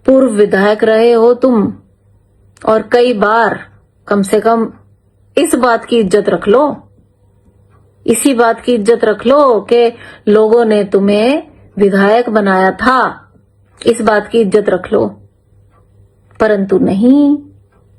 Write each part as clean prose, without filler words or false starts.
पूर्व विधायक रहे हो तुम, और कई बार, कम से कम इस बात की इज्जत रख लो, इसी बात की इज्जत रख लो कि लोगों ने तुम्हें विधायक बनाया था, इस बात की इज्जत रख लो। परंतु नहीं,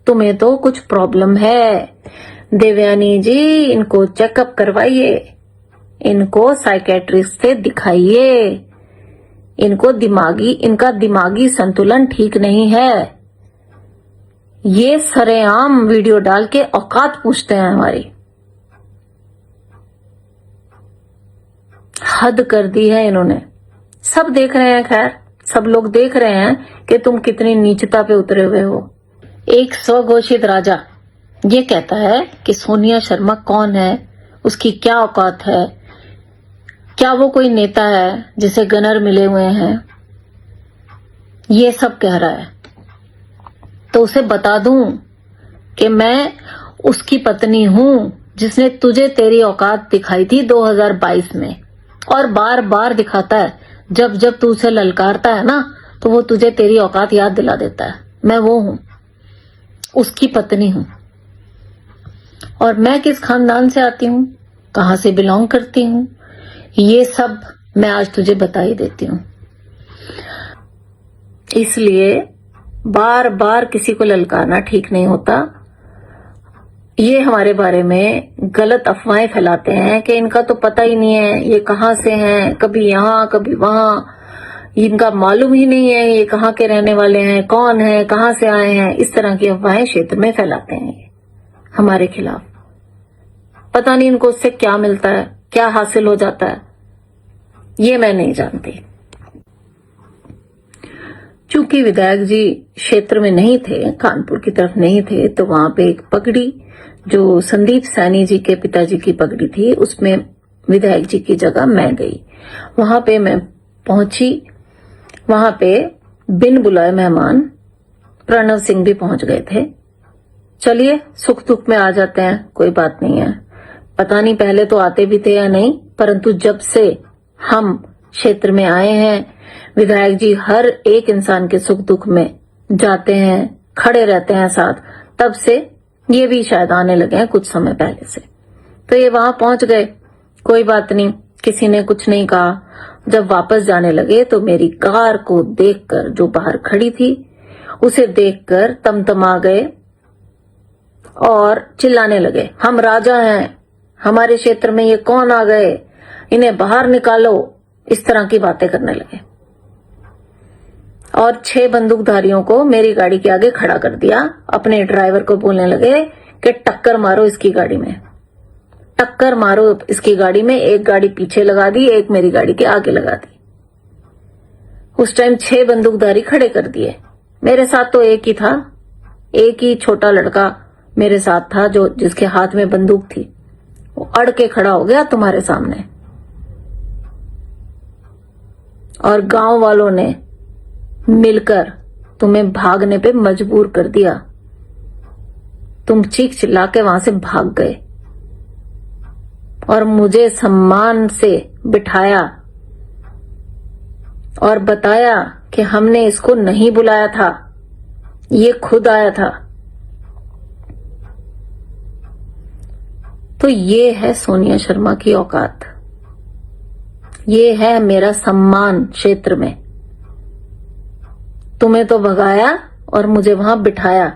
तुम्हें तो कुछ प्रॉब्लम है। देवयानी जी, इनको चेकअप करवाइए, इनको साइकेट्रिस्ट से दिखाइए, इनका दिमागी संतुलन ठीक नहीं है। ये सरेआम वीडियो डाल के औकात पूछते हैं हमारी। हद कर दी है इन्होंने। सब देख रहे हैं, खैर सब लोग देख रहे हैं कि तुम कितनी नीचता पे उतरे हुए हो। एक स्वघोषित राजा ये कहता है कि सोनिया शर्मा कौन है, उसकी क्या औकात है, क्या वो कोई नेता है जिसे गनर मिले हुए हैं, ये सब कह रहा है। तो उसे बता दूं कि मैं उसकी पत्नी हूं जिसने तुझे तेरी औकात दिखाई थी 2022 में, और बार बार दिखाता है। जब जब तू उसे ललकारता है ना, तो वो तुझे तेरी औकात याद दिला देता है। मैं वो हूं, उसकी पत्नी हूं। और मैं किस खानदान से आती हूं, कहां से बिलोंग करती हूं, ये सब मैं आज तुझे बता ही देती हूं। इसलिए बार बार किसी को ललकारना ठीक नहीं होता। ये हमारे बारे में गलत अफवाहें फैलाते हैं कि इनका तो पता ही नहीं है, ये कहां से हैं, कभी यहाँ कभी वहां, इनका मालूम ही नहीं है ये कहां के रहने वाले हैं, कौन है, कहां से आए हैं। इस तरह की अफवाहें क्षेत्र में फैलाते हैं ये हमारे खिलाफ। पता नहीं इनको उससे क्या मिलता है, क्या हासिल हो जाता है, ये मैं नहीं जानती। चूंकि विधायक जी क्षेत्र में नहीं थे, कानपुर की तरफ नहीं थे, तो वहां पे एक पगड़ी जो संदीप सैनी जी के पिताजी की पगड़ी थी, उसमें विधायक जी की जगह मैं गई। वहां पे मैं पहुंची, वहां पे बिन बुलाए मेहमान प्रणव सिंह भी पहुंच गए थे। चलिए सुख दुख में आ जाते हैं, कोई बात नहीं है। पता नहीं पहले तो आते भी थे या नहीं, परंतु जब से हम क्षेत्र में आए हैं, विधायक जी हर एक इंसान के सुख दुख में जाते हैं, खड़े रहते हैं साथ। तब से ये भी शायद आने लगे हैं कुछ समय पहले से। तो ये वहां पहुंच गए, कोई बात नहीं, किसी ने कुछ नहीं कहा। जब वापस जाने लगे तो मेरी कार को देखकर, जो बाहर खड़ी थी उसे देखकर तमतमा गए और चिल्लाने लगे, हम राजा हैं, हमारे क्षेत्र में ये कौन आ गए, इन्हें बाहर निकालो। इस तरह की बातें करने लगे और 6 बंदूकधारियों को मेरी गाड़ी के आगे खड़ा कर दिया। अपने ड्राइवर को बोलने लगे कि टक्कर मारो इसकी गाड़ी में, टक्कर मारो इसकी गाड़ी में। एक गाड़ी पीछे लगा दी, एक मेरी गाड़ी के आगे लगा दी। उस टाइम 6 बंदूकधारी खड़े कर दिए। मेरे साथ तो एक ही था, एक ही छोटा लड़का मेरे साथ था जो जिसके हाथ में बंदूक थी। वो अड़ के खड़ा हो गया तुम्हारे सामने, और गांव वालों ने मिलकर तुम्हें भागने पे मजबूर कर दिया। तुम चीख चिल्ला के वहां से भाग गए और मुझे सम्मान से बिठाया और बताया कि हमने इसको नहीं बुलाया था, ये खुद आया था। तो ये है सोनिया शर्मा की औकात, ये है मेरा सम्मान क्षेत्र में। तुम्हें तो भगाया और मुझे वहां बिठाया,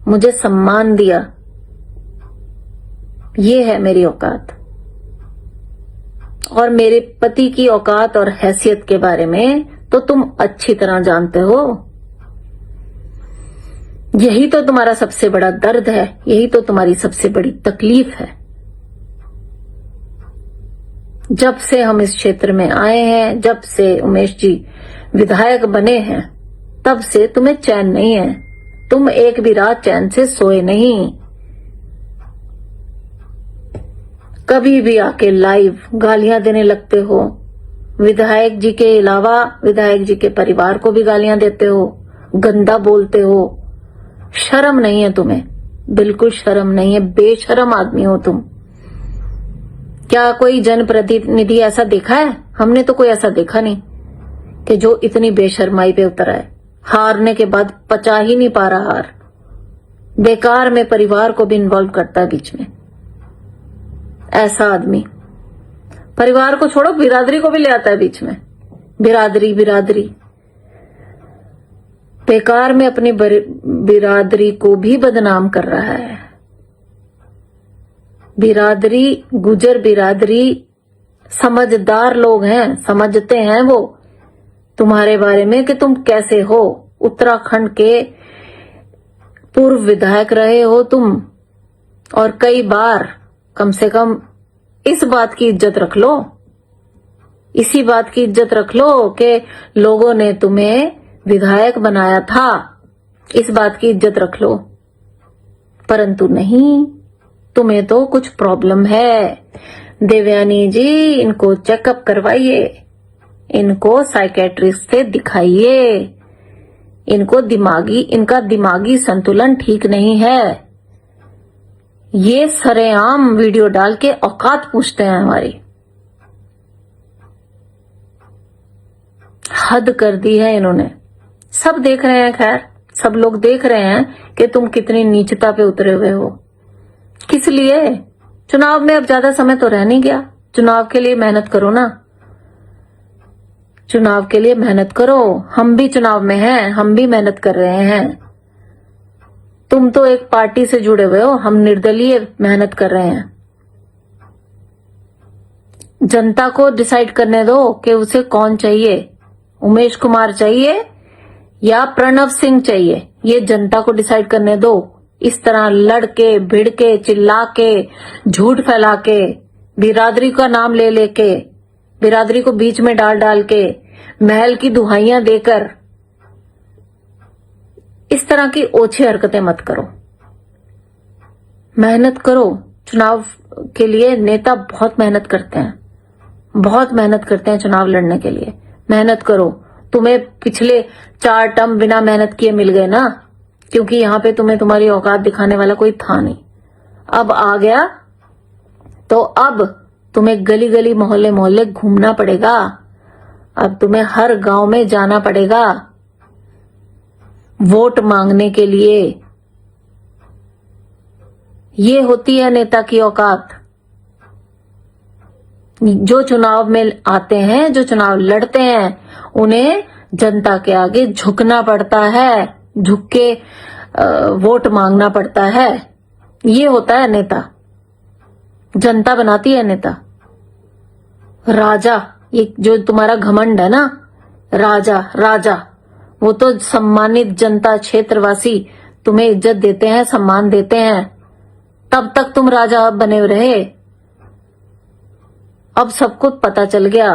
मुझे सम्मान दिया। ये है मेरी औकात। और मेरे पति की औकात और हैसियत के बारे में तो तुम अच्छी तरह जानते हो। यही तो तुम्हारा सबसे बड़ा दर्द है, यही तो तुम्हारी सबसे बड़ी तकलीफ है। जब से हम इस क्षेत्र में आए हैं, जब से उमेश जी विधायक बने हैं, तब से तुम्हें चैन नहीं है। तुम एक भी रात चैन से सोए नहीं। कभी भी आके लाइव गालियां देने लगते हो। विधायक जी के अलावा विधायक जी के परिवार को भी गालियां देते हो, गंदा बोलते हो। शर्म नहीं है तुम्हें, बिल्कुल शर्म नहीं है। बेशर्म आदमी हो तुम। क्या कोई जनप्रतिनिधि ऐसा देखा है? हमने तो कोई ऐसा देखा नहीं कि जो इतनी बेशर्माई पे उतर आए। हारने के बाद पचा ही नहीं पा रहा हार, बेकार में परिवार को भी इन्वॉल्व करता है बीच में। ऐसा आदमी परिवार को छोड़ो बिरादरी को भी ले आता है बीच में। बिरादरी बेकार में अपनी बिरादरी को भी बदनाम कर रहा है। बिरादरी, गुजर बिरादरी समझदार लोग हैं, समझते हैं वो तुम्हारे बारे में कि तुम कैसे हो। उत्तराखंड के पूर्व विधायक रहे हो तुम, और कई बार। कम से कम इस बात की इज्जत रख लो, इसी बात की इज्जत रख लो कि लोगों ने तुम्हें विधायक बनाया था, इस बात की इज्जत रख लो। परंतु नहीं, तुम्हें तो कुछ प्रॉब्लम है। देवयानी जी, इनको चेकअप करवाइए, इनको साइकेट्रिस्ट से दिखाइए, इनका दिमागी संतुलन ठीक नहीं है। ये सरेआम वीडियो डाल के औकात पूछते हैं हमारी। हद कर दी है इन्होंने। सब देख रहे हैं, खैर सब लोग देख रहे हैं कि तुम कितनी नीचता पे उतरे हुए हो। किस लिए? चुनाव में अब ज्यादा समय तो रह नहीं गया। चुनाव के लिए मेहनत करो ना, चुनाव के लिए मेहनत करो। हम भी चुनाव में हैं, हम भी मेहनत कर रहे हैं। तुम तो एक पार्टी से जुड़े हुए हो, हम निर्दलीय मेहनत कर रहे हैं। जनता को डिसाइड करने दो कि उसे कौन चाहिए, उमेश कुमार चाहिए या प्रणव सिंह चाहिए। ये जनता को डिसाइड करने दो। इस तरह लड़के भिड़ के, चिल्ला के, झूठ फैला के, बिरादरी का नाम ले लेके, बिरादरी को बीच में डाल डाल के, महल की दुहाइयां देकर इस तरह की ओछी हरकतें मत करो। मेहनत करो। चुनाव के लिए नेता बहुत मेहनत करते हैं, बहुत मेहनत करते हैं चुनाव लड़ने के लिए। मेहनत करो। तुम्हें पिछले 4 टर्म बिना मेहनत किए मिल गए ना, क्योंकि यहां पे तुम्हें तुम्हारी औकात दिखाने वाला कोई था नहीं। अब आ गया तो अब तुम्हें गली गली, मोहल्ले मोहल्ले घूमना पड़ेगा। अब तुम्हें हर गांव में जाना पड़ेगा वोट मांगने के लिए। ये होती है नेता की औकात। जो चुनाव में आते हैं, जो चुनाव लड़ते हैं, उन्हें जनता के आगे झुकना पड़ता है, झुक के वोट मांगना पड़ता है। ये होता है नेता। जनता बनाती है नेता। राजा, ये जो तुम्हारा घमंड है ना, राजा, वो तो सम्मानित जनता, क्षेत्रवासी तुम्हें इज्जत देते हैं, सम्मान देते हैं। तब तक तुम राजा बने रहे। अब सबको पता चल गया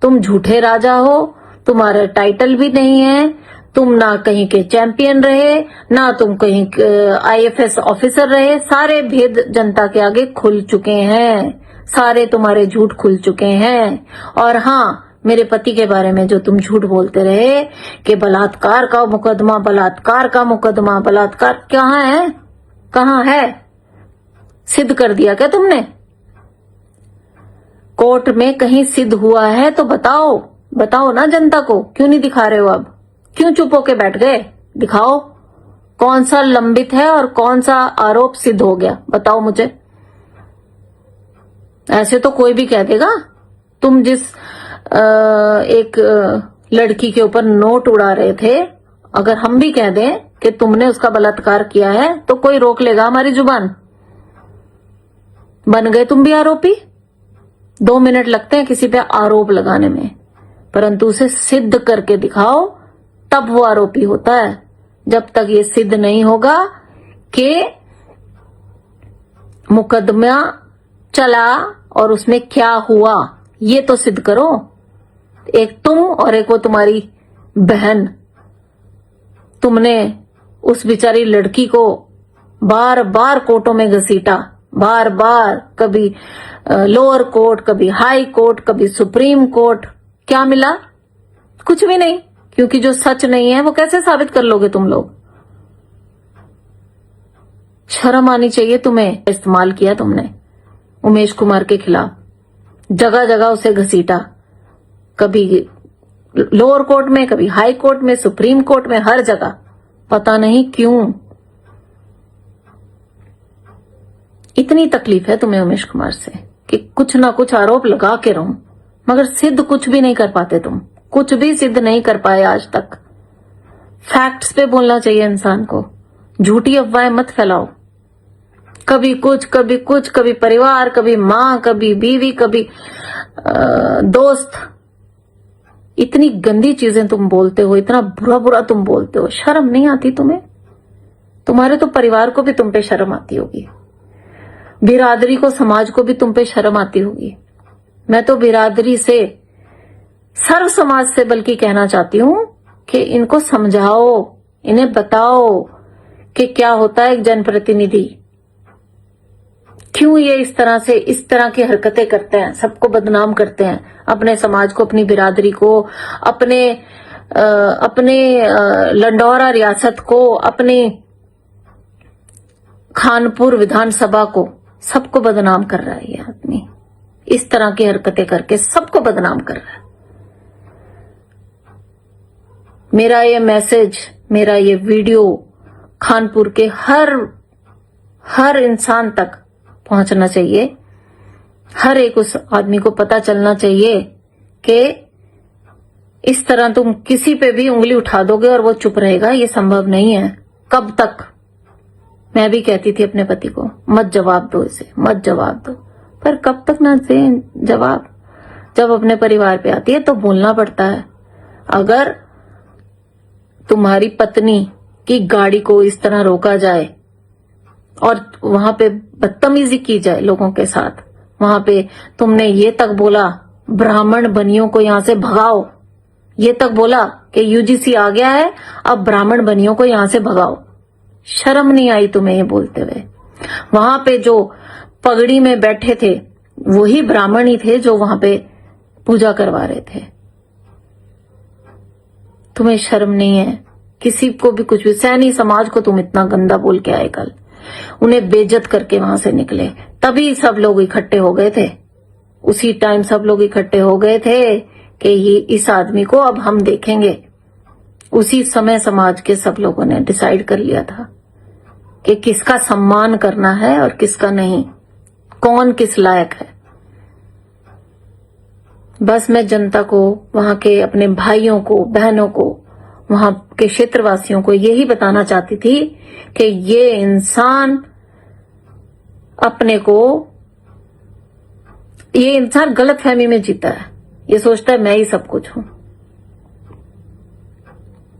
तुम झूठे राजा हो, तुम्हारा टाइटल भी नहीं है, तुम ना कहीं के चैंपियन रहे, ना तुम कहीं IFS ऑफिसर रहे। सारे भेद जनता के आगे खुल चुके हैं, सारे तुम्हारे झूठ खुल चुके हैं। और हाँ, मेरे पति के बारे में जो तुम झूठ बोलते रहे कि बलात्कार का मुकदमा, बलात्कार कहाँ है? सिद्ध कर दिया क्या तुमने? कोर्ट में कहीं सिद्ध हुआ है तो बताओ ना जनता को। क्यों नहीं दिखा रहे हो? अब क्यों चुप होके बैठ गए? दिखाओ कौन सा लंबित है और कौन सा आरोप सिद्ध हो गया, बताओ मुझे। ऐसे तो कोई भी कह देगा। तुम जिस एक लड़की के ऊपर नोट उड़ा रहे थे, अगर हम भी कह दें कि तुमने उसका बलात्कार किया है तो कोई रोक लेगा हमारी जुबान? बन गए तुम भी आरोपी। 2 मिनट लगते हैं किसी पे आरोप लगाने में, परंतु उसे सिद्ध करके दिखाओ, तब वो आरोपी होता है। जब तक ये सिद्ध नहीं होगा कि मुकदमा चला और उसमें क्या हुआ, ये तो सिद्ध करो। एक तुम और एक वो तुम्हारी बहन, तुमने उस बेचारी लड़की को बार बार कोर्टों में घसीटा, बार बार, कभी लोअर कोर्ट, कभी हाई कोर्ट, कभी सुप्रीम कोर्ट। क्या मिला? कुछ भी नहीं, क्योंकि जो सच नहीं है वो कैसे साबित कर लोगे तुम लोग? शर्म आनी चाहिए तुम्हें। इस्तेमाल किया तुमने उमेश कुमार के खिलाफ, जगह जगह उसे घसीटा, कभी लोअर कोर्ट में, कभी हाई कोर्ट में, सुप्रीम कोर्ट में, हर जगह। पता नहीं क्यों इतनी तकलीफ है तुम्हें उमेश कुमार से कि कुछ ना कुछ आरोप लगा के रहो, मगर सिद्ध कुछ भी नहीं कर पाते तुम, कुछ भी सिद्ध नहीं कर पाए आज तक। फैक्ट्स पे बोलना चाहिए इंसान को, झूठी अफवाहें मत फैलाओ। कभी कुछ, कभी कुछ, कभी परिवार, कभी माँ, कभी बीवी, कभी दोस्त। इतनी गंदी चीजें तुम बोलते हो, इतना बुरा बुरा तुम बोलते हो, शर्म नहीं आती तुम्हें? तुम्हारे तो परिवार को भी तुम पे शर्म आती होगी, बिरादरी को, समाज को भी तुम पे शर्म आती होगी। मैं तो बिरादरी से, सर्व समाज से बल्कि कहना चाहती हूं कि इनको समझाओ, इन्हें बताओ कि क्या होता है एक जनप्रतिनिधि, क्यों ये इस तरह की हरकतें करते हैं, सबको बदनाम करते हैं, अपने समाज को, अपनी बिरादरी को, अपने लंडौरा रियासत को, अपने खानपुर विधानसभा को, सबको बदनाम कर रहा है ये आदमी। इस तरह की हरकतें करके सबको बदनाम कर रहा है। मेरा ये मैसेज, मेरा ये वीडियो खानपुर के हर इंसान तक पहुंचना चाहिए। हर एक उस आदमी को पता चलना चाहिए कि इस तरह तुम किसी पे भी उंगली उठा दोगे और वो चुप रहेगा, ये संभव नहीं है। कब तक? मैं भी कहती थी अपने पति को, मत जवाब दो इसे, मत जवाब दो, पर कब तक ना दे जवाब। जब अपने परिवार पे आती है तो बोलना पड़ता है। अगर तुम्हारी पत्नी की गाड़ी को इस तरह रोका जाए और वहां पे बदतमीजी की जाए लोगों के साथ, वहां पे तुमने ये तक बोला ब्राह्मण बनियों को यहां से भगाओ, ये तक बोला कि यूजीसी आ गया है, अब ब्राह्मण बनियों को यहां से भगाओ। शर्म नहीं आई तुम्हें ये बोलते हुए? वहां पे जो पगड़ी में बैठे थे वही ब्राह्मण ही थे जो वहां पे पूजा करवा रहे थे। तुम्हें शर्म नहीं है? किसी को भी कुछ भी, सैनी समाज को तुम इतना गंदा बोल के आए कल, उन्हें बेइज्जत करके वहां से निकले, तभी सब लोग इकट्ठे हो गए थे। उसी टाइम सब लोग इकट्ठे हो गए थे कि ये इस आदमी को अब हम देखेंगे। उसी समय समाज के सब लोगों ने डिसाइड कर लिया था कि किसका सम्मान करना है और किसका नहीं, कौन किस लायक है। बस मैं जनता को, वहां के अपने भाइयों को, बहनों को, वहां के क्षेत्रवासियों को यही बताना चाहती थी कि ये इंसान गलत फहमी में जीता है। ये सोचता है मैं ही सब कुछ हूं।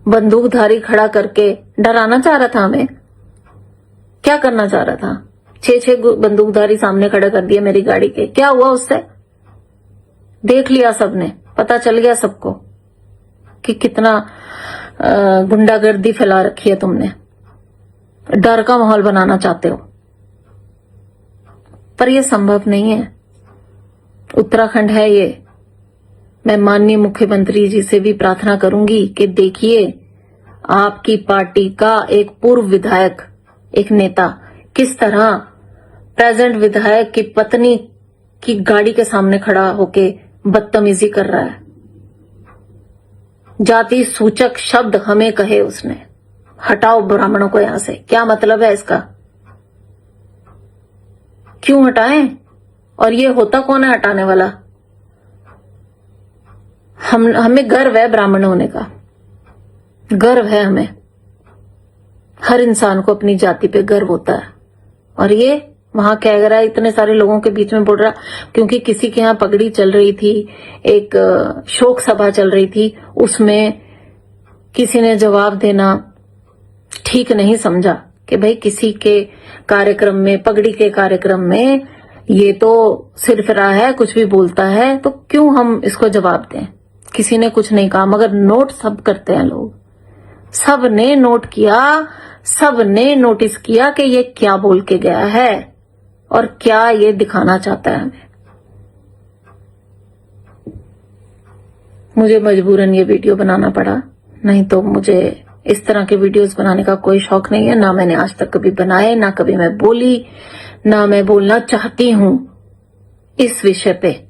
बंदूकधारी खड़ा करके डराना चाह रहा था हमें। क्या करना चाह रहा था? 6 बंदूकधारी सामने खड़े कर दिए मेरी गाड़ी के। क्या हुआ उससे? देख लिया सबने, पता चल गया सबको कि कितना गुंडागर्दी फैला रखी है तुमने। डर का माहौल बनाना चाहते हो, पर यह संभव नहीं है। उत्तराखंड है ये। मैं माननीय मुख्यमंत्री जी से भी प्रार्थना करूंगी कि देखिए, आपकी पार्टी का एक पूर्व विधायक, एक नेता किस तरह प्रेजेंट विधायक की पत्नी की गाड़ी के सामने खड़ा होके बदतमीजी कर रहा है। जाति सूचक शब्द हमें कहे उसने, हटाओ ब्राह्मणों को यहां से। क्या मतलब है इसका? क्यों हटाएं? और ये होता कौन है हटाने वाला? हमें गर्व है ब्राह्मण होने का, गर्व है हमें। हर इंसान को अपनी जाति पे गर्व होता है। और ये वहां कह रहा है, इतने सारे लोगों के बीच में बोल रहा, क्योंकि किसी के यहां पगड़ी चल रही थी, एक शोक सभा चल रही थी, उसमें किसी ने जवाब देना ठीक नहीं समझा कि भाई किसी के कार्यक्रम में, पगड़ी के कार्यक्रम में ये तो सिरफिरा है, कुछ भी बोलता है, तो क्यों हम इसको जवाब दें? किसी ने कुछ नहीं कहा, मगर नोट सब करते हैं लोग। सब ने नोट किया, सब ने नोटिस किया कि ये क्या बोल के गया है और क्या ये दिखाना चाहता है हमें। मुझे मजबूरन ये वीडियो बनाना पड़ा, नहीं तो मुझे इस तरह के वीडियोस बनाने का कोई शौक नहीं है। ना मैंने आज तक कभी बनाए, ना कभी मैं बोली, ना मैं बोलना चाहती हूं इस विषय पे।